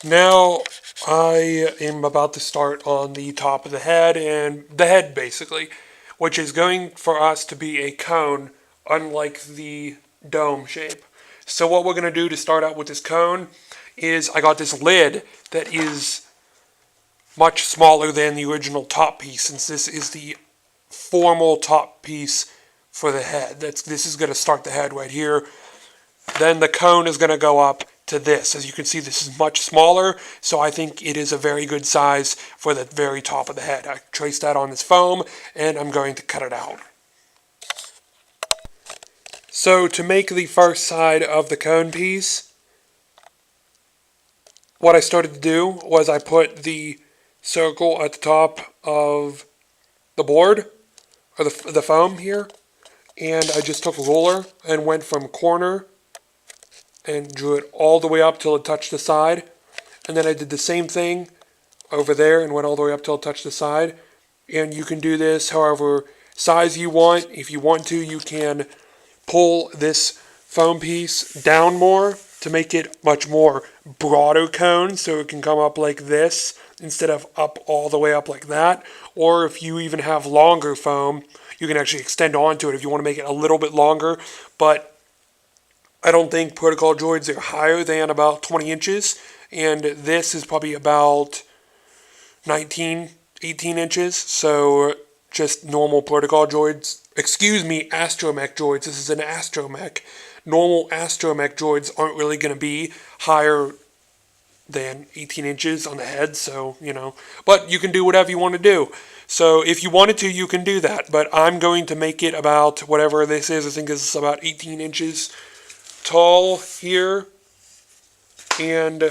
Now I am about to start on the top of the head, and the head basically, which is going for us to be a cone, unlike the dome shape. So what we're going to do to start out with this cone is I got this lid that is much smaller than the original top piece, since this is the formal top piece for the head. This is going to start the head right here. Then the cone is going to go up to this. As you can see, this is much smaller, so I think it is a very good size for the very top of the head. I traced that on this foam, and I'm going to cut it out. So to make the first side of the cone piece, what I started to do was I put the circle at the top of the board, or the foam here, and I just took a ruler and went from corner and drew it all the way up till it touched the side. And then I did the same thing over there and went all the way up till it touched the side. And you can do this however size you want. If you want to, you can pull this foam piece down more to make it much more broader cone, so it can come up like this instead of up all the way up like that. Or if you even have longer foam, you can actually extend onto it if you want to make it a little bit longer. But I don't think protocol droids are higher than about 20 inches, and this is probably about 19, 18 inches, so just normal protocol droids, astromech droids, this is an astromech. Normal astromech droids aren't really going to be higher than 18 inches on the head, so, but you can do whatever you want to do. So if you wanted to, you can do that, but I'm going to make it about whatever this is. I think this is about 18 inches tall here, and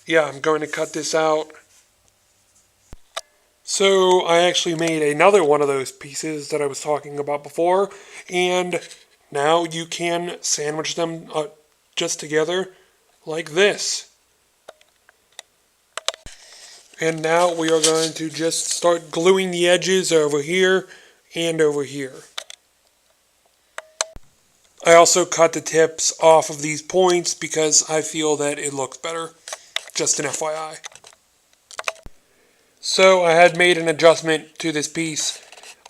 yeah, I'm going to cut this out. So I actually made another one of those pieces that I was talking about before, and now you can sandwich them just together like this. And now we are going to just start gluing the edges over here and over here. I also cut the tips off of these points because I feel that it looks better. Just an FYI. So I had made an adjustment to this piece.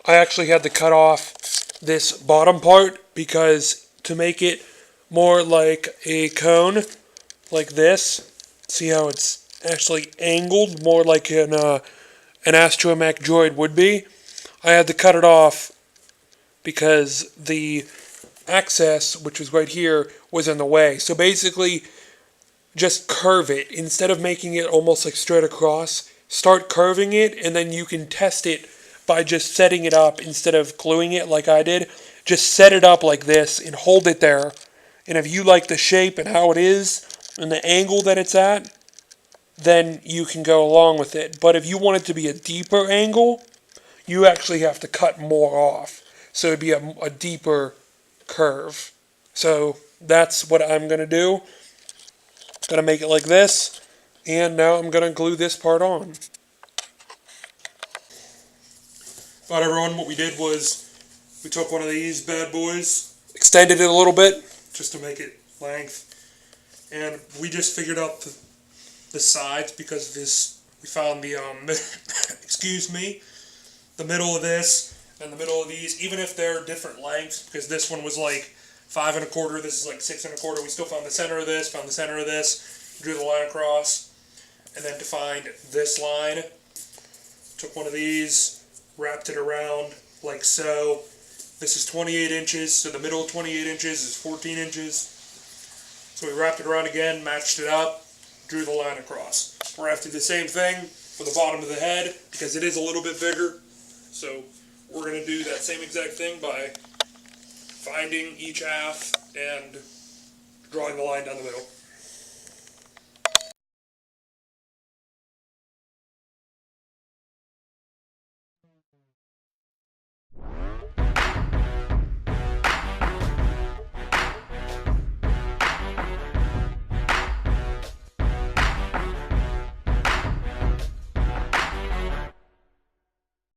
I actually had to cut off this bottom part because to make it more like a cone, like this, see how it's actually angled more like an astromech droid would be. I had to cut it off because the access, which was right here, was in the way. So basically, just curve it. Instead of making it almost like straight across, start curving it, and then you can test it by just setting it up instead of gluing it like I did. Just set it up like this and hold it there. And if you like the shape and how it is and the angle that it's at, then you can go along with it. But if you want it to be a deeper angle, you actually have to cut more off. So it'd be a deeper curve. So that's what I'm going to do. Going to make it like this. And now I'm going to glue this part on. Alright everyone, what we did was we took one of these bad boys, extended it a little bit just to make it length, and we just figured out the sides because this, we found the the middle of this and the middle of these, even if they're different lengths, because this one was like 5 1/4, this is like 6 1/4, we still found the center of this, drew the line across, and then to find this line, took one of these, wrapped it around like so. This is 28 inches, so the middle of 28 inches is 14 inches. So we wrapped it around again, matched it up, drew the line across. We're going to have to do the same thing for the bottom of the head because it is a little bit bigger. So we're going to do that same exact thing by finding each half and drawing the line down the middle.